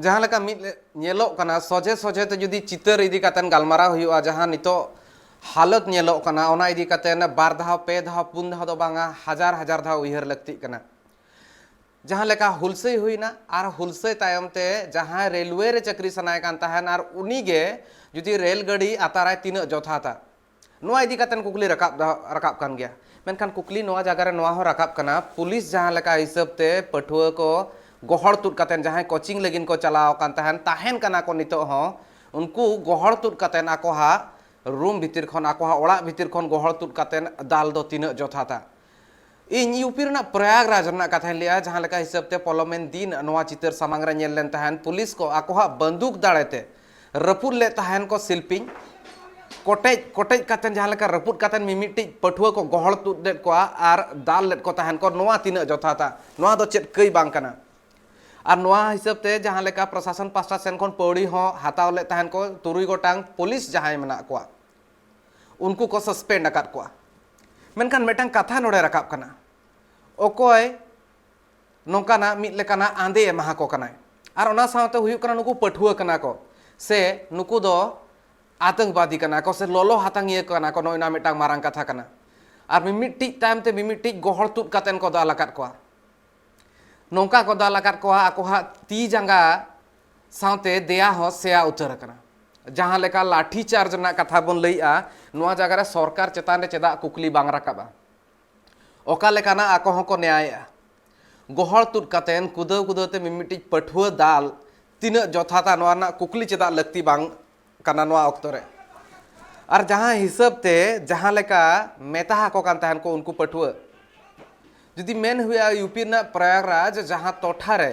जहाँ लेका नेलोक कना सोझे सोझे ते जुदी चितर इदी कातन गालमाराव हुआ जहाँ नितो हालत नेलोक कना ओना इदी कातन बार धाव पे धाव पुन धाव दो बांगा हजार हजार धाव उयहर लगती कना जहाँ लेका हुलसई हुईना आर हुलसई तायम ते जहाँ रेलवे रे चक्री सनाय कान ताहन आर उनी गे जुदी रेल गाड़ी आताराय तीना जथाता नोआ इदी कातन कुकली रकाब कान गया मेनखान कुकली नोआ जगह रे नोआ हो रकाब कना पुलिस जहाँ लेका हिसाब ते पठुआ को गोहर तुद कातेन जहाँ कोचिंग लगिन को चलाव कान ताहन कना को नितो हो उनको गोहर तुद कातेन आको हा रूम भितर खन आको हा ओड़ा भितर खन गोहर तुद कातेन दाल दो तीना जथाता इन यूपी रना प्रयागराज रना कथा लिया जहाँ लेका हिसाब ते पलोमेन दिन नोआ चितर सामांग रे नेल लेन ताहन पुलिस को आको हा बंदूक दाड़ेते रपुद ले ताहन को सिल्पिंग कोटेज कोटेज कातेन जहाँ लेका रपुद कातेन मिमिटी पठुआ को गोहर तुद देत को आर दाल लेत को ताहन को नोआ तीना जथाता नोआ दो चेत कई बांग कना और नोआ हिसाब ते जहाँ लेका प्रशासन पास्टा सेन खन पौड़ी हो हाताव ले ताहन को तुरुई गोटांग पुलिस जहाँ मेना को उनको को सस्पेंड अकात को मेनखान मेटांग कथा नोड़े रकाब कना ओकोय नोकाना मिट लेकाना आंदे एमा को कनाय आर ओना सावते हुयुक कना नुकु पठुआ कना को से नुकु दो आतंकवादी कना को से लोलो हातांगिया कना को नोइना मेटांग मारांग कथा कना आर मिमिटी टाइम ते मिमिटी गोहर तुद कातेन को दाल अकात को नौका को दाल अकात को आको हा ती जंगा सावते देया हो सेया उतर कना जहाँ लेका लाठी चार्ज ना कथा बन लईआ नोआ जगह रे सरकार चेतान रे चेदा कुकली बांग राकाबा ओका लेकाना आको हको न्याय गोहर तुद कातेन कुदो कुदोते मिमिटी पठुआ दाल तीना जथाता नोआ ना कुकली चेदा लगती बांग कना नोआ ऑक्तो रे और जहाँ हिसाब ते जहाँ लेका मेता हको कान ताहन को उनको पठुआ जुदी मेन हुआ यूपी ना प्रयागराज जहाँ टोठा रे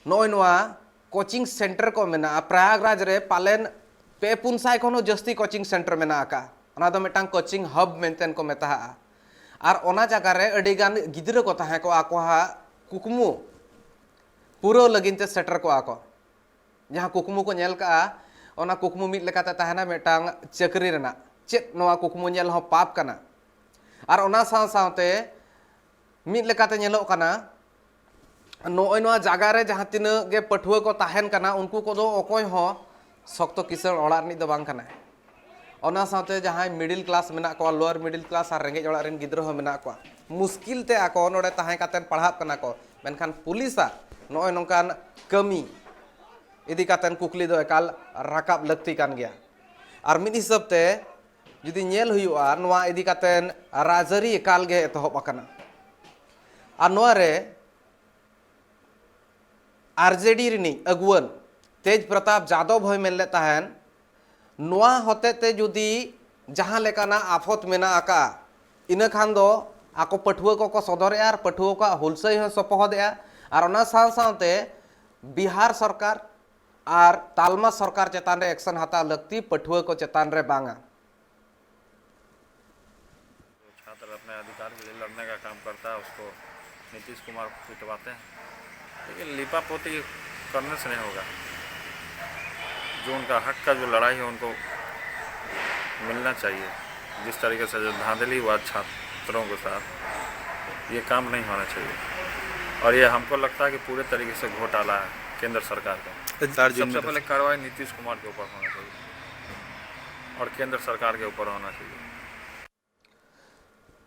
नोय नोआ कोचिंग सेंटर को मेना प्रयागराज रे पालेन पे पुनसाय कोनो जस्ती कोचिंग सेंटर मेना आका ओना दो मेटांग कोचिंग हब मेंटेन को मेता आर ओना जगह रे अडिगान गिद्र को ताहे को आको हा कुकमु पूरा लगिन ते सेटर को आको जहाँ कुकमु को नेल का ओना कुकमु मिट लेकाते ताहेना मेटांग चक्री रेना चेत नोआ कुकमु नेल हो पाप कना आर ओना साव सावते मिट लेकाते नेलोक कना नोय नोआ जगह रे जहाँ तीना गे पठुआ को ताहेन कना उनको को दो ओकोय हो सख्तो किसान ओड़ा रनी दो बांग कना ओना सावते जहाँ मिडिल क्लास मेना को लोअर मिडिल क्लास और रेंगे ओड़ा रेन गिद्रो हो मेना को मुश्किल ते आको नोडे ताहे कातेन पढ़ाब कना को मेनखान पुलिसा नोय नोकान कमी इदी कातेन कुकली दो एकाल राकाब लगती कान गया और मिद हिसाब ते जुदी नेल हुयुआ नोआ इदी कातेन राजरी एकाल गे एतहब अकना और नोआ रे आरजेडी रिनी अगुवन तेज प्रताप यादव भय मेन ले ताहन नोआ होते ते जुदी जहाँ लेकाना आफत मेना आका इना खान दो आको पठुआ को सदर और पठुआ को हुलसई हो सपोहद और ओना साव सावते बिहार सरकार और तालमा सरकार चेतान रे एक्शन हाता लगती पठुआ को चेतान रे बांगा छात्र अपने अधिकार के लिए लड़ने का काम करता है उसको नीतीश कुमार पिटवाते हैं लेकिन लिपापोती करने से नहीं होगा जो उनका हक का जो लड़ाई है उनको मिलना चाहिए जिस तरीके से जो धांधली हुआ छात्रों के साथ ये काम नहीं होना चाहिए और ये हमको लगता है कि पूरे तरीके से घोटाला है केंद्र सरकार का सबसे पहले कार्रवाई नीतीश कुमार के ऊपर होना चाहिए और केंद्र सरकार के ऊपर होना चाहिए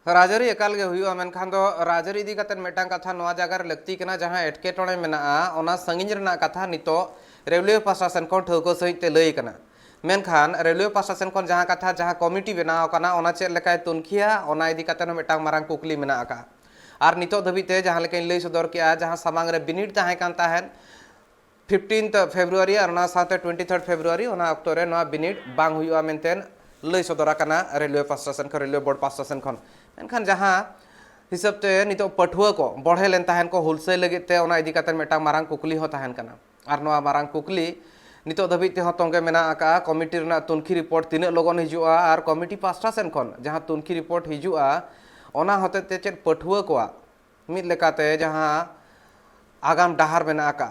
राजरी एकाल गे हुआ मेनखान दो राजरी इदी कातेन मेटांग कथा नोआ जगह रे लगती कना जहाँ एटकेटोणे मेना ओना संगिन रना कथा नितो रेलवे प्रशासन को ठौको सहित ते लई कना मेनखान रेलवे प्रशासन को जहाँ कथा जहाँ कमिटी बनाव कना ओना चेद लेकाय तुनखिया ओना इदी कातेन मेटांग मारांग कुकली मेना आका और नितो धबिते जहाँ लेकाय लई सदर किया जहाँ सामांग रे बिनिट ताहे कान ताहेन 15 फेब्रुआरी और ओना साथे 23 फेब्रुआरी ओना अक्टो रे नोआ बिनिट बांग हुआ मेनतेन लई सदर कना रेलवे प्रशासन को रेलवे बोर्ड प्रशासन खन मेनखान जहाँ हिसाब ते नितो पठुआ को बढ़े लेन ताहेन को हुलसई लगित ते ओना इदी कातेन मेटांग मारांग कुकली हो ताहेन कना और नोआ मारांग कुकली नितो धबिते हो तोंगे मेना आका कमिटी रना तुनखी रिपोर्ट तीना लगन हिजुआ और कमिटी पास्टा सेन खन जहाँ तुनखी रिपोर्ट हिजुआ ओना होते ते चेद पठुआ को मिद लेकाते जहाँ आगाम डाहार मेना आका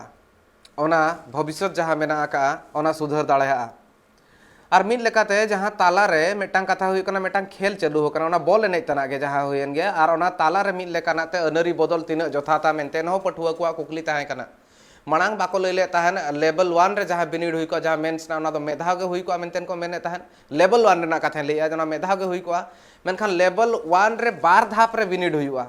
ओना भविष्य जहाँ मेना आका ओना सुधर दाड़ेया और मिद लेकाते जहाँ ताला रे मेटांग कथा हुई कना मेटांग खेल चालू हो कना ओना बॉल एनेज तना गे जहाँ हुयन गया और ओना ताला रे मिद लेकाना ते अनरी बदल तीना जथाता मेनते न पठुआ को कुकली ताहे कना मांग बाको लैले तहन लेवल 1 रे जहां बिनिड हुई को जहां मेंस ना दो मेधाव के हुई को मेनतेन को मेने तहन लेवल 1 रेना कथा लैया जना मेधाव के हुई को मेनखान लेवल 1 रे बार धाप रे बिनिड हुईवा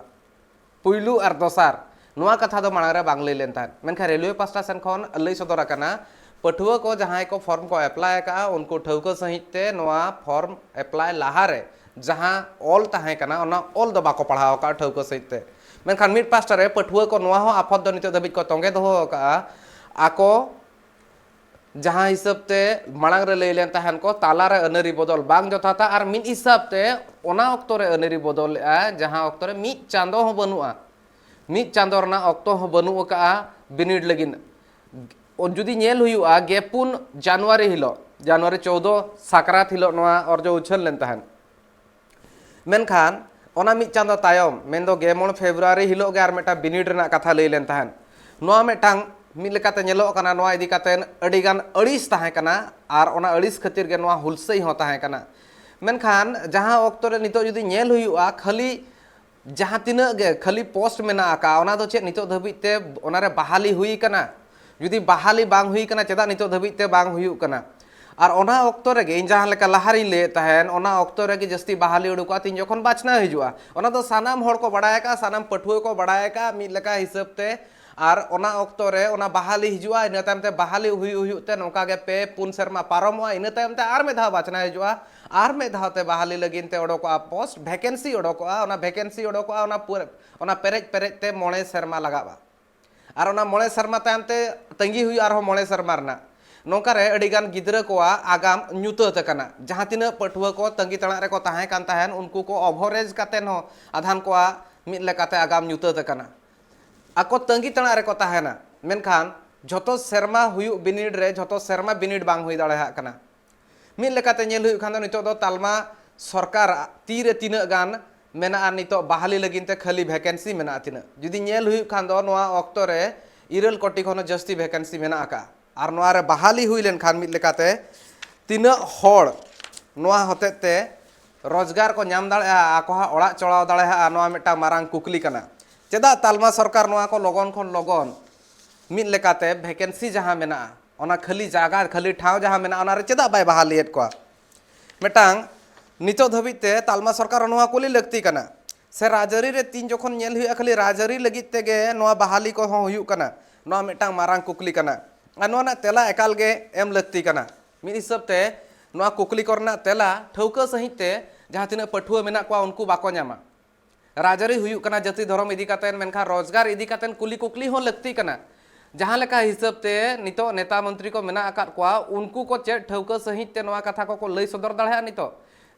पुइलू और दोसार नुआ कथा दो मांग रे बांग लೈ लेन तहन मेनखान रेलवे पास्टा सेन खन लೈ सदर कना पठुआ को जहां को फॉर्म को अप्लाई का उनको ठौका सहित नुआ फॉर्म अप्लाई लाहा रे जहां ऑल तहां कना ओना ऑल दो बाको पढ़ाव का ठौका सहित मेनखान मिड पास्टा रे पठुआ को नुआ हो आफत दो नितो दबित को तोंगे दो का आको जहां हिसाब ते मांग रे लೈ लेन तहन को ताला रे अनरी बदल बांग जथाता और मिड हिसाब ते ओना ऑक्टो रे अनरी बदल जहां ऑक्टो रे मिड चांदो हो बनुआ मिड चांदो रना ऑक्टो हो बनु का बिनिड लगिन जुदी नेल हुआ गेपुन जनवरी हिलो जनवरी 14 साकरात हिलो नोआ और जो उछल लेन तहन मेनखान ओना मिड चांदो तायम मेन दो गेमोन फेब्रुआरी हिलो गे आर मेटा बिनिड रना कथा लೈ लेन तहन नोआ मेटांग मिद लेकाते नेलो कना नोआ इदी कातेन अडिगान अड़िस ताहे कना आर ओना अड़िस खातिर गे नोआ हुलसई हो ताहे कना मेनखान जहां ऑक्टो रे नितो जुदी नेल हुआ खाली जहां तिना गे खाली पोस्ट मेना का ओना दो चेत नितो धबिते ओना रे बहाली हुई कना जुदी बहाली बांग हुई कना चेदा नितो धबिते बांग हुई कना और ओना ऑक्टो रे गे इन जहां लेका लहारी ले तहन ओना ऑक्टो रे गे जस्ती बहाली उडुका तीन जखन बाचना हिजुआ ओना दो सानाम होड़ को बडाय का सानाम पठुआ को बडाय का मिद लेका हिसाब ते और ओना ऑक्टो रे ओना बहाली हिजुआ इन तायम ते बहाली हुई हुई ते नोका गे पे पुन शर्मा पारमवा इन तायम ते आर में धाव बाचना हिजुआ आर में धाव ते बहाली लगिन ते ओडोका पोस्ट वैकेंसी ओडोका ओना वैकेंसी ओडोका ओना पूरा ओना पेरेज पेरेज ते मोणे शर्मा लगावा और ओना मोणे शर्मा तायम ते तंगी हुई आर हो मोणे शर्मा रना नोका रे अडिगान गिद्रा को आगाम न्यूत कना जहां तिना पठुआ को तंगी तणा रे को ताहे कान ताहेन उनको को ओवरेज कातेन हो आधान को मिद लेकाते आगाम न्यूत कना आको तंगी तणा रे को ताहेना मेनखान झोतो शर्मा हुई बिनिड रे झोतो शर्मा बिनिड बांग हुई दाड़े कना मिद लेकाते नेल हुई खान दो नितो दो तालमा सरकार ती रे तिना गान मेना नितो बहाली लगिन ते खाली वैकेंसी मेना तिना जुदी नेल हुई खान दो नोआ ऑक्टो रे 2 कोटी खन जस्ती वैकेंसी मेना का और नोआ रे बहाली हुई लेन खान मिद लेकाते तिना होड़ नोआ होतेते रोजगार को नाम दाड़े आको हा ओड़ा चलाव दाड़े नोआ मेटा मारांग कुकली कना चेदा तालमा सरकार नोआ को लगन खन लगन मिद लेकाते वैकेंसी जहां मेना ओना खाली जागा खाली ठाव जहां मेना ओना रे चेदा बाय बहालीएत को मेटांग नितो धबिते तालमा सरकार नोआ कुली लगती कना से राजरी रे तीन जखन नेल हुई खाली राजरी लगित तेगे नोआ बहाली को हो हुई कना नोआ मेटांग मारांग कुकली कना आ नोआ ना तेला एकाल गे एम लगती कना मिद हिसाब ते नोआ कुकली करना तेला ठौका सहित ते जहां तिना पठुआ मेना को उनको बाको न्यामा राजरी हुई कना जाति धर्म इदी कातेन मेनखा रोजगार इदी कातेन कुली कुकली हो लगती कना जहां लेका हिसाब ते नितो नेता मंत्री को मेना आकात को उनको को चेक ठौका सहित ते नोआ कथा को लೈ सदर दाड़े नितो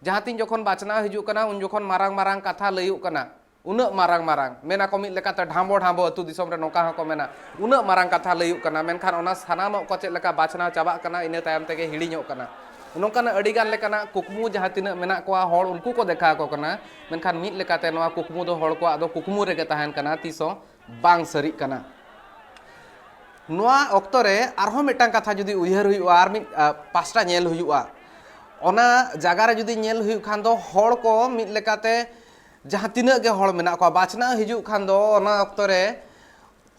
जहां तीन जखन बाचना हिजु कना उन जखन मारांग मारांग कथा लैयु कना उना मारांग मारांग मेना को मिद लेकाते ढांबो ढांबो अतु दिसम रे नोका को मेना उना मारांग कथा लैयु कना मेनखान ओना सानाम को चेक लेका बाचना चाबा कना इने तायम तेगे हिड़िñो कना नोकाना अडिगान लेकाना कुकमु जहां तिना मेना को होड़ उनको को देखा को कना मेनखान मिद लेकाते नोआ कुकमु दो होड़ को आदो कुकमु रेगे ताहेन कना तीसो बांग सरी कना नोआ ऑक्टो रे आरहो मेटांग कथा जुदी उयहर हुआ आर मिद पास्टा नेल हुआ ओना जगह रे जुदी नेल हुई खान दो होड़ को मिद लेकाते जहां तिना गे होड़ मेना को बाचना हिजु खान दो ओना ऑक्टो रे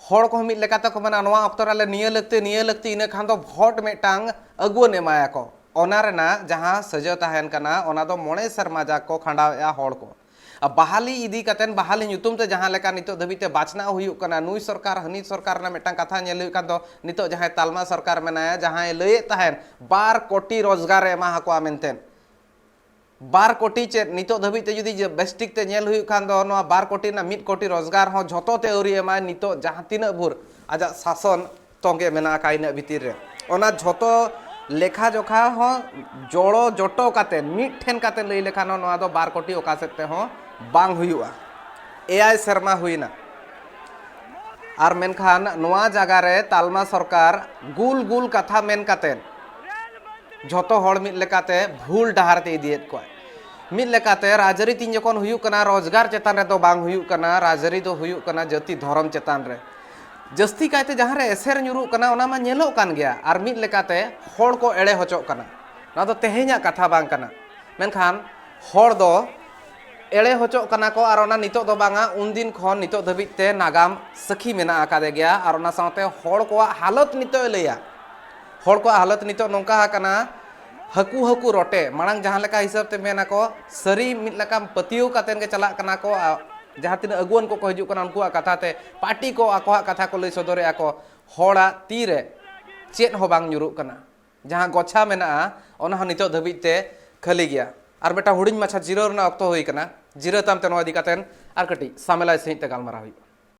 होड़ को मिद लेकाते को मेना नोआ ऑक्टो रे निया लगती इने खान दो भोट मेटांग अगुन एमाया को ओना रेना जहां सजा ताहेन कना ओना दो मोणे शर्मा जा को खंडाया होड़ को अब बहाली इदी कातेन बहाली ᱧᱩᱛᱩᱢ ते जहां लेका नितो धबिते बाचना हुई कना नुई सरकार हनी सरकार ना मेटांग कथा नेल हुई दो नितो जहां तालमा सरकार मेनाया जहां लैए ताहेन 12 कोटी रोजगार एमा हको मेनतेन 12 कोटी चे नितो धबिते जुदी बेस्टिक ते नेल हुई खान दो नोआ 12 कोटी ना 1 कोटी रोजगार हो झोतो ते औरी एमा नितो जहां तिना भुर आजा शासन तोंगे मेना का इन भीतर रे ओना झोतो लेखा जोखा हो जोड़ो जोटो काते मिट ठेन काते लई लेखानो नोआ दो 12 कोटी ओका सेते हो बांग हुआ एआई शर्मा हुईना और मेनखान नोआ जगह रे तालमा सरकार गुल गुल कथा मेन कातेन झोतो होड़ मिद लेकाते भूल डहार ते इदियत को मिद लेकाते राजरी तीन जखन हुई कना रोजगार चेतान रे दो बांग हुई कना राजरी दो हुई कना जाति धर्म चेतान रे जस्ती कायते जहां रे एसेर ᱧᱩᱨᱩ कना ओना मा नेलो कान गया और मिद लेकाते होड़ को एड़े होचो कना ना दो तेहेñा कथा बांग कना मेनखान होड़ दो एड़े होचो कना को और नितो दो बांगा उन दिन खन नितो धबिते नागाम सखी मेना आकादे गया और ओना साथे होड़ को हालत नितो लैया होड़ को हालत नितो नोंका कना हकू हकू रोटे मांग जहां लेका हिसाब ते मेना को सरी मिद लका पतियो कातेन के चला कना को जहां तीन अगुवन को हजू कना उनको कथा ते पार्टी को आको कथा को लई सदरे आको होड़ा तीरे चेत हो बांग nyuruk कना जहां गोछा मेना ओना ह नितो धबिते खाली गया और बेटा हुडिंग माछा जिरो रना अक्तो होई कना जिरो ताम ते नोआ दी कातेन आर कटी सामेला सहित ते गालमारा हुई